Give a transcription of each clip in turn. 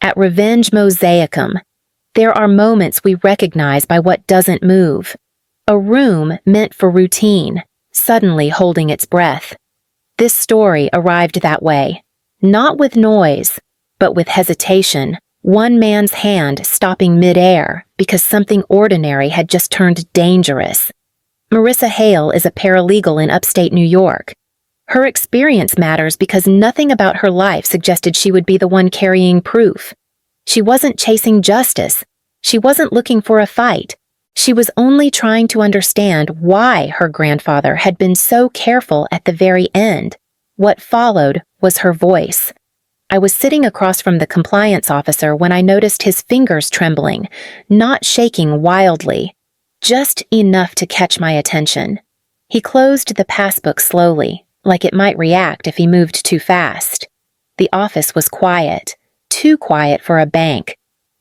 At Revenge Mosaicum, there are moments we recognize by what doesn't move. A room meant for routine, suddenly holding its breath. This story arrived that way, not with noise, but with hesitation, one man's hand stopping midair because something ordinary had just turned dangerous. Marissa Hale is a paralegal in upstate New York. Her experience matters because nothing about her life suggested she would be the one carrying proof. She wasn't chasing justice. She wasn't looking for a fight. She was only trying to understand why her grandfather had been so careful at the very end. What followed was her voice. I was sitting across from the compliance officer when I noticed his fingers trembling, not shaking wildly, just enough to catch my attention. He closed the passbook slowly, like it might react if he moved too fast. The office was quiet, too quiet for a bank.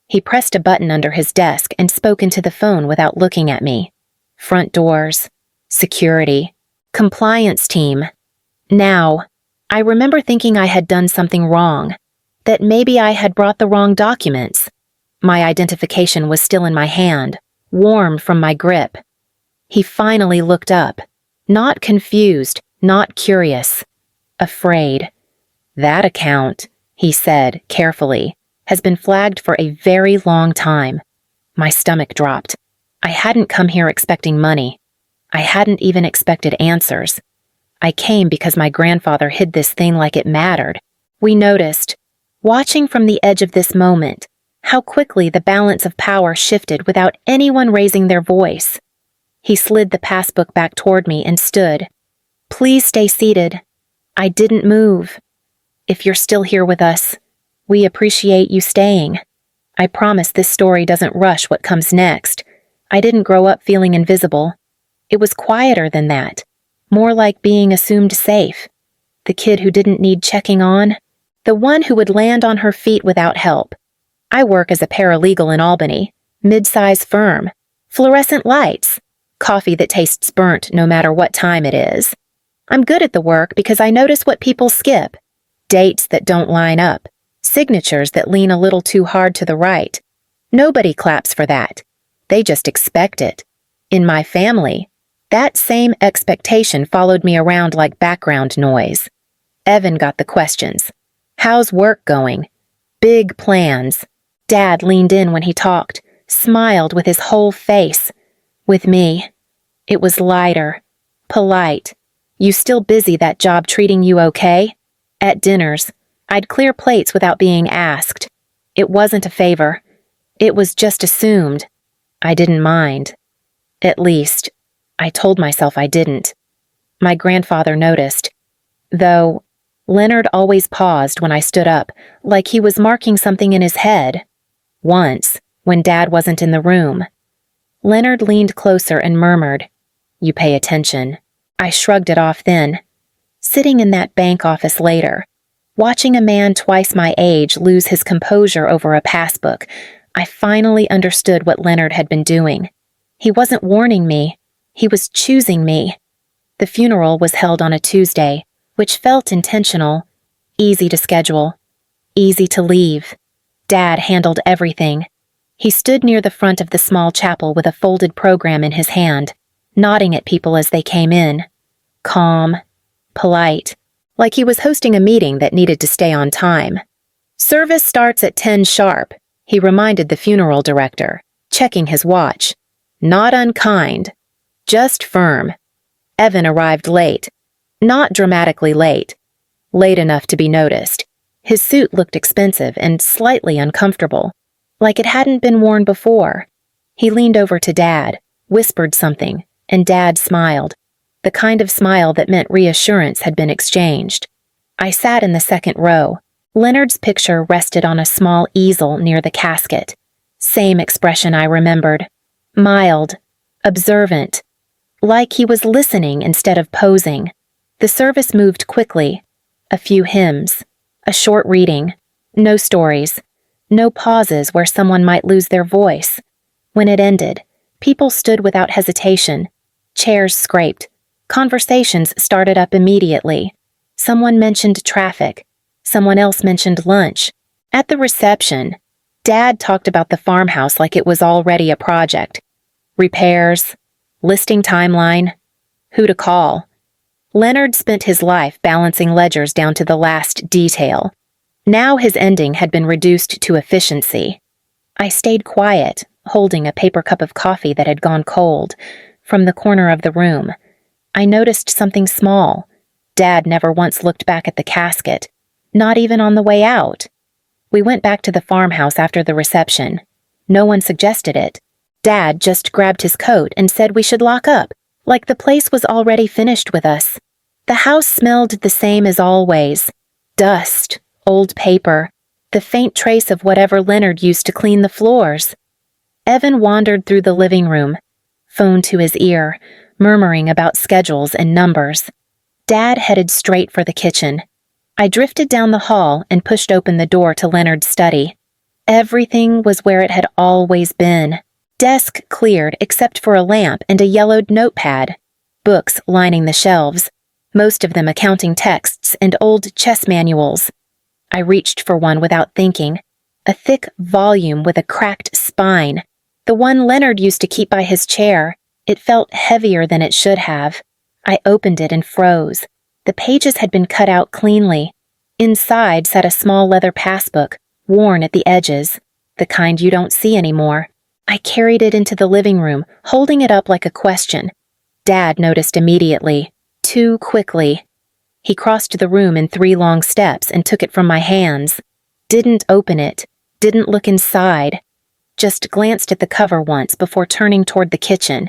He pressed a button under his desk and spoke into the phone without looking at me. Front doors, security, compliance team. Now, I remember thinking I had done something wrong, that maybe I had brought the wrong documents. My identification was still in my hand, warm from my grip. He finally looked up, not confused, not curious, afraid. "That account," he said carefully, "has been flagged for a very long time." My stomach dropped. I hadn't come here expecting money. I hadn't even expected answers. I came because my grandfather hid this thing like it mattered. We noticed, watching from the edge of this moment, how quickly the balance of power shifted without anyone raising their voice. He slid the passbook back toward me and stood. "Please stay seated." I didn't move. "If you're still here with us, we appreciate you staying. I promise this story doesn't rush what comes next. I didn't grow up feeling invisible. It was quieter than that, more like being assumed safe. The kid who didn't need checking on, the one who would land on her feet without help. I work as a paralegal in Albany, mid-size firm, fluorescent lights, coffee that tastes burnt no matter what time it is. I'm good at the work because I notice what people skip, dates that don't line up, signatures that lean a little too hard to the right. Nobody claps for that. They just expect it. In my family, that same expectation followed me around like background noise. Evan got the questions. "How's work going?" Big plans. Dad leaned in when he talked, smiled with his whole face. With me, it was lighter, polite. "You still busy? That job treating you okay?" At dinners, I'd clear plates without being asked. It wasn't a favor. It was just assumed. I didn't mind. At least, I told myself I didn't. My grandfather noticed. Though, Leonard always paused when I stood up, like he was marking something in his head. Once, when Dad wasn't in the room, Leonard leaned closer and murmured, "You pay attention." I shrugged it off then. Sitting in that bank office later, watching a man twice my age lose his composure over a passbook, I finally understood what Leonard had been doing. He wasn't warning me. He was choosing me. The funeral was held on a Tuesday, which felt intentional, easy to schedule, easy to leave. Dad handled everything. He stood near the front of the small chapel with a folded program in his hand, nodding at people as they came in. Calm, polite, like he was hosting a meeting that needed to stay on time. "Service starts at 10 sharp, he reminded the funeral director, checking his watch. Not unkind, just firm. Evan arrived late. Not dramatically late. Late enough to be noticed. His suit looked expensive and slightly uncomfortable, like it hadn't been worn before. He leaned over to Dad, whispered something, and Dad smiled, the kind of smile that meant reassurance had been exchanged. I sat in the second row. Leonard's picture rested on a small easel near the casket. Same expression I remembered. Mild, observant, like he was listening instead of posing. The service moved quickly. A few hymns, a short reading, no stories, no pauses where someone might lose their voice. When it ended, people stood without hesitation. Chairs scraped. Conversations started up immediately. Someone mentioned traffic. Someone else mentioned lunch. At the reception, Dad talked about the farmhouse like it was already a project. Repairs, listing timeline, who to call. Leonard spent his life balancing ledgers down to the last detail. Now his ending had been reduced to efficiency. I stayed quiet, holding a paper cup of coffee that had gone cold, from the corner of the room. I noticed something small. Dad never once looked back at the casket, not even on the way out. We went back to the farmhouse after the reception. No one suggested it. Dad just grabbed his coat and said we should lock up, like the place was already finished with us. The house smelled the same as always. Dust, old paper, the faint trace of whatever Leonard used to clean the floors. Evan wandered through the living room, phone to his ear, murmuring about schedules and numbers. Dad headed straight for the kitchen. I drifted down the hall and pushed open the door to Leonard's study. Everything was where it had always been. Desk cleared except for a lamp and a yellowed notepad. Books lining the shelves, most of them accounting texts and old chess manuals. I reached for one without thinking. A thick volume with a cracked spine. The one Leonard used to keep by his chair. It felt heavier than it should have. I opened it and froze. The pages had been cut out cleanly. Inside sat a small leather passbook, worn at the edges, the kind you don't see anymore. I carried it into the living room, holding it up like a question. Dad noticed immediately, too quickly. He crossed the room in 3 long steps and took it from my hands. Didn't open it, didn't look inside. Just glanced at the cover once before turning toward the kitchen.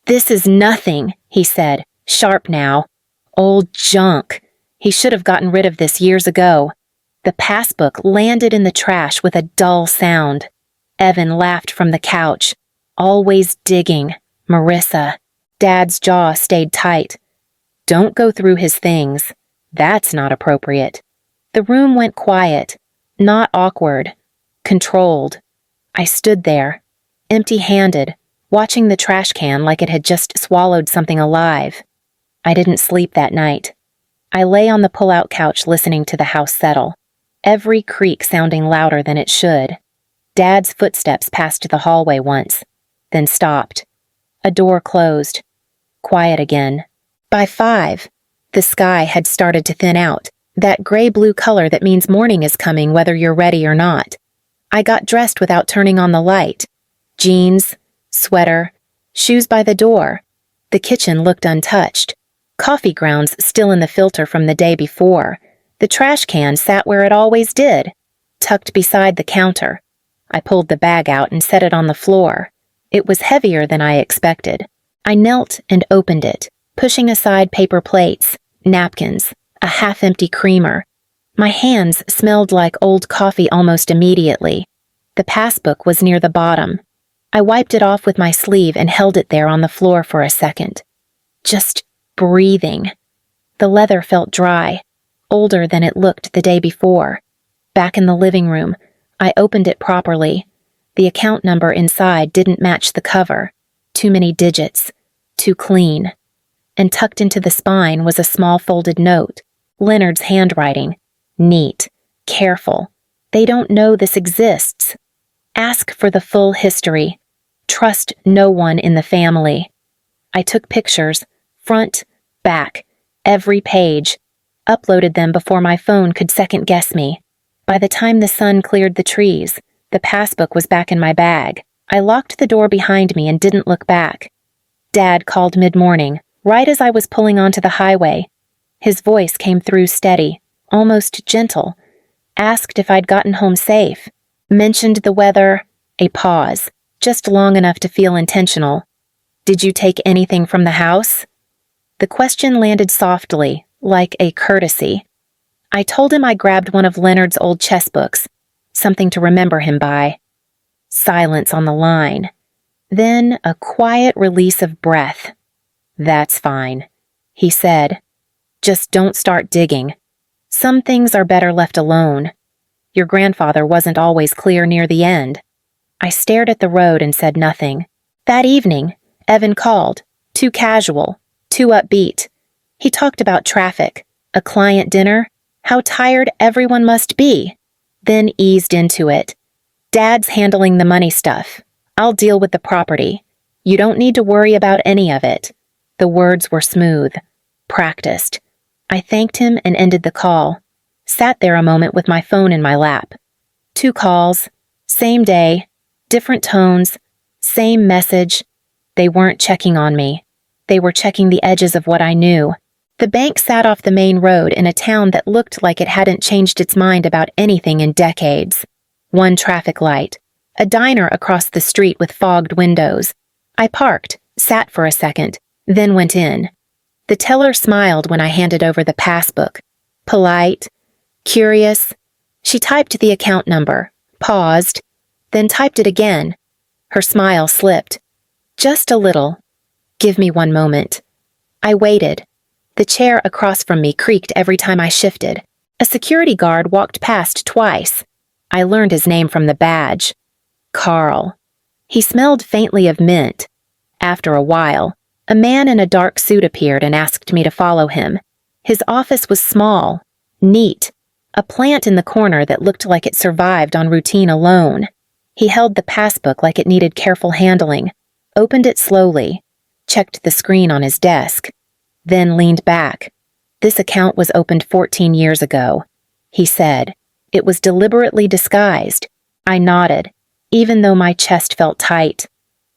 "This is nothing," he said, sharp now. "Old junk. He should have gotten rid of this years ago." The passbook landed in the trash with a dull sound. Evan laughed from the couch. "Always digging, Marissa." Dad's jaw stayed tight. "Don't go through his things. That's not appropriate." The room went quiet, not awkward, controlled. I stood there, empty-handed, watching the trash can like it had just swallowed something alive. I didn't sleep that night. I lay on the pull-out couch listening to the house settle, every creak sounding louder than it should. Dad's footsteps passed the hallway once, then stopped. A door closed. Quiet again. By 5, the sky had started to thin out, that gray-blue color that means morning is coming whether you're ready or not. I got dressed without turning on the light. Jeans, sweater, shoes by the door. The kitchen looked untouched. Coffee grounds still in the filter from the day before. The trash can sat where it always did, tucked beside the counter. I pulled the bag out and set it on the floor. It was heavier than I expected. I knelt and opened it, pushing aside paper plates, napkins, a half-empty creamer. My hands smelled like old coffee almost immediately. The passbook was near the bottom. I wiped it off with my sleeve and held it there on the floor for a second. Just breathing. The leather felt dry, older than it looked the day before. Back in the living room, I opened it properly. The account number inside didn't match the cover. Too many digits. Too clean. And tucked into the spine was a small folded note. Leonard's handwriting. Neat. Careful. They don't know this exists. Ask for the full history. Trust no one in the family. I took pictures, front, back, every page, uploaded them before my phone could second-guess me. By the time the sun cleared the trees, the passbook was back in my bag. I locked the door behind me and didn't look back. Dad called mid-morning, right as I was pulling onto the highway. His voice came through steady, almost gentle. Asked if I'd gotten home safe. Mentioned the weather. A pause, just long enough to feel intentional. "Did you take anything from the house?" The question landed softly, like a courtesy. I told him I grabbed one of Leonard's old chess books, something to remember him by. Silence on the line. Then a quiet release of breath. "That's fine," he said. "Just don't start digging. Some things are better left alone. Your grandfather wasn't always clear near the end." I stared at the road and said nothing. That evening, Evan called, too casual, too upbeat. He talked about traffic, a client dinner, how tired everyone must be. then eased into it. Dad's handling the money stuff. I'll deal with the property. You don't need to worry about any of it. The words were smooth, practiced. I thanked him and ended the call. Sat there a moment with my phone in my lap. 2 calls, same day, different tones, same message. They weren't checking on me. They were checking the edges of what I knew. The bank sat off the main road in a town that looked like it hadn't changed its mind about anything in decades. 1 traffic light. A diner across the street with fogged windows. I parked, sat for a second, then went in. The teller smiled when I handed over the passbook. Polite, curious. She typed the account number, paused, then typed it again. Her smile slipped. Just a little. Give me 1 moment. I waited. The chair across from me creaked every time I shifted. A security guard walked past twice. I learned his name from the badge. Carl. He smelled faintly of mint. After a while, a man in a dark suit appeared and asked me to follow him. His office was small, neat, a plant in the corner that looked like it survived on routine alone. He held the passbook like it needed careful handling, opened it slowly, checked the screen on his desk, then leaned back. This account was opened 14 years ago, he said. It was deliberately disguised. I nodded, even though my chest felt tight.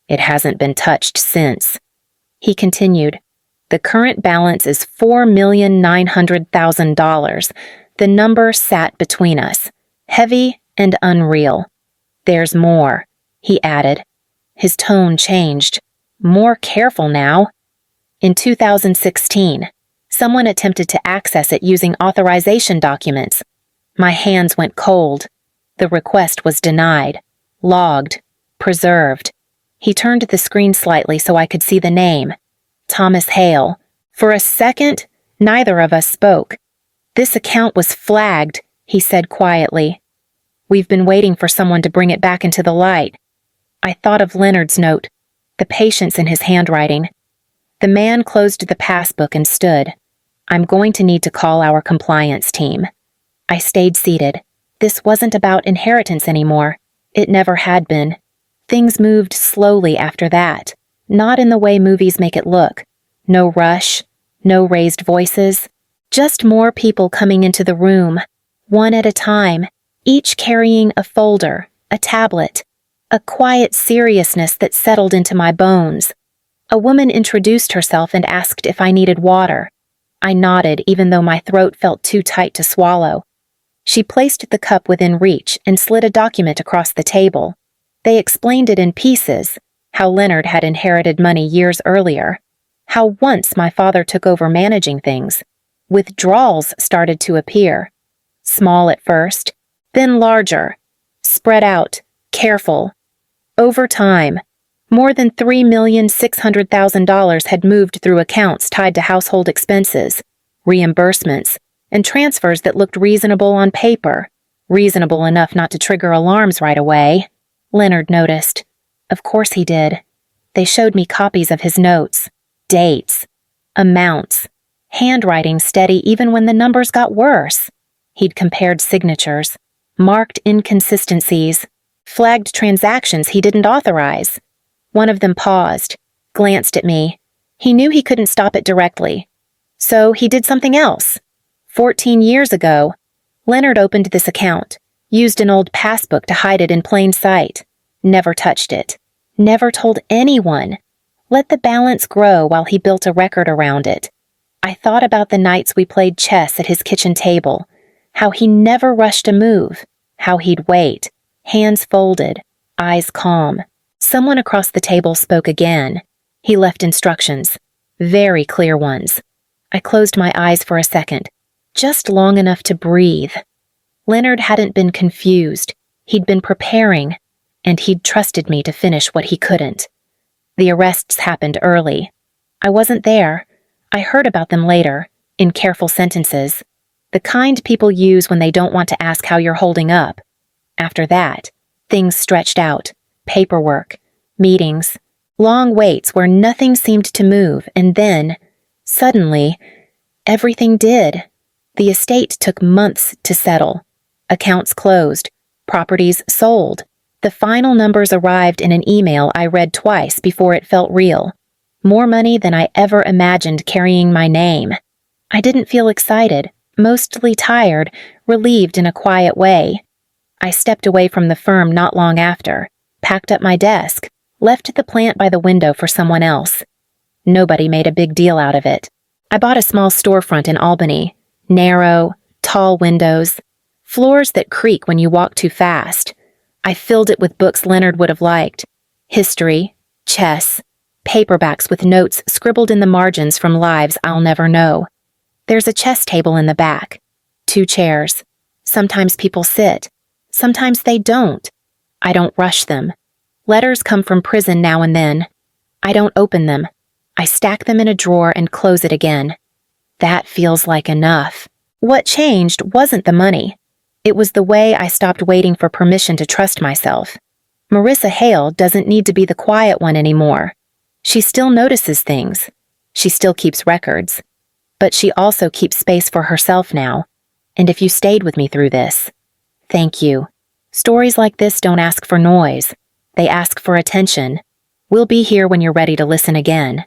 It hasn't been touched since. He continued, the current balance is $4,900,000. The number sat between us, heavy and unreal. There's more, he added. His tone changed. More careful now. In 2016, someone attempted to access it using authorization documents. My hands went cold. The request was denied, logged, preserved. He turned the screen slightly so I could see the name. Thomas Hale. For a second, neither of us spoke. This account was flagged, he said quietly. We've been waiting for someone to bring it back into the light. I thought of Leonard's note, the patience in his handwriting. The man closed the passbook and stood. I'm going to need to call our compliance team. I stayed seated. This wasn't about inheritance anymore. It never had been. Things moved slowly after that, not in the way movies make it look. No rush, no raised voices, just more people coming into the room, one at a time, each carrying a folder, a tablet, a quiet seriousness that settled into my bones. A woman introduced herself and asked if I needed water. I nodded even though my throat felt too tight to swallow. She placed the cup within reach and slid a document across the table. They explained it in pieces, how Leonard had inherited money years earlier, how once my father took over managing things. Withdrawals started to appear. Small at first, then larger, spread out, careful. Over time, more than $3,600,000 had moved through accounts tied to household expenses, reimbursements, and transfers that looked reasonable on paper, reasonable enough not to trigger alarms right away. Leonard noticed. Of course he did. They showed me copies of his notes, dates, amounts, handwriting steady even when the numbers got worse. He'd compared signatures, marked inconsistencies, flagged transactions he didn't authorize. One of them paused, glanced at me. He knew he couldn't stop it directly. So he did something else. 14 years ago, Leonard opened this account, used an old passbook to hide it in plain sight. Never touched it. Never told anyone. Let the balance grow while he built a record around it. I thought about the nights we played chess at his kitchen table, how he never rushed a move, how he'd wait, hands folded, eyes calm. Someone across the table spoke again. He left instructions, very clear ones. I closed my eyes for a second, just long enough to breathe. Leonard hadn't been confused. He'd been preparing, and he'd trusted me to finish what he couldn't. The arrests happened early. I wasn't there. I heard about them later, in careful sentences, the kind people use when they don't want to ask how you're holding up. After that, things stretched out, paperwork, meetings, long waits where nothing seemed to move, and then, suddenly, everything did. The estate took months to settle. Accounts closed. Properties sold. The final numbers arrived in an email I read twice before it felt real. More money than I ever imagined carrying my name. I didn't feel excited, mostly tired, relieved in a quiet way. I stepped away from the firm not long after, packed up my desk, left the plant by the window for someone else. Nobody made a big deal out of it. I bought a small storefront in Albany. Narrow, tall windows, floors that creak when you walk too fast. I filled it with books Leonard would have liked. History, chess, paperbacks with notes scribbled in the margins from lives I'll never know. There's a chess table in the back. 2 chairs. Sometimes people sit. Sometimes they don't. I don't rush them. Letters come from prison now and then. I don't open them. I stack them in a drawer and close it again. That feels like enough. What changed wasn't the money. It was the way I stopped waiting for permission to trust myself. Marissa Hale doesn't need to be the quiet one anymore. She still notices things. She still keeps records. But she also keeps space for herself now. And if you stayed with me through this, thank you. Stories like this don't ask for noise. They ask for attention. We'll be here when you're ready to listen again.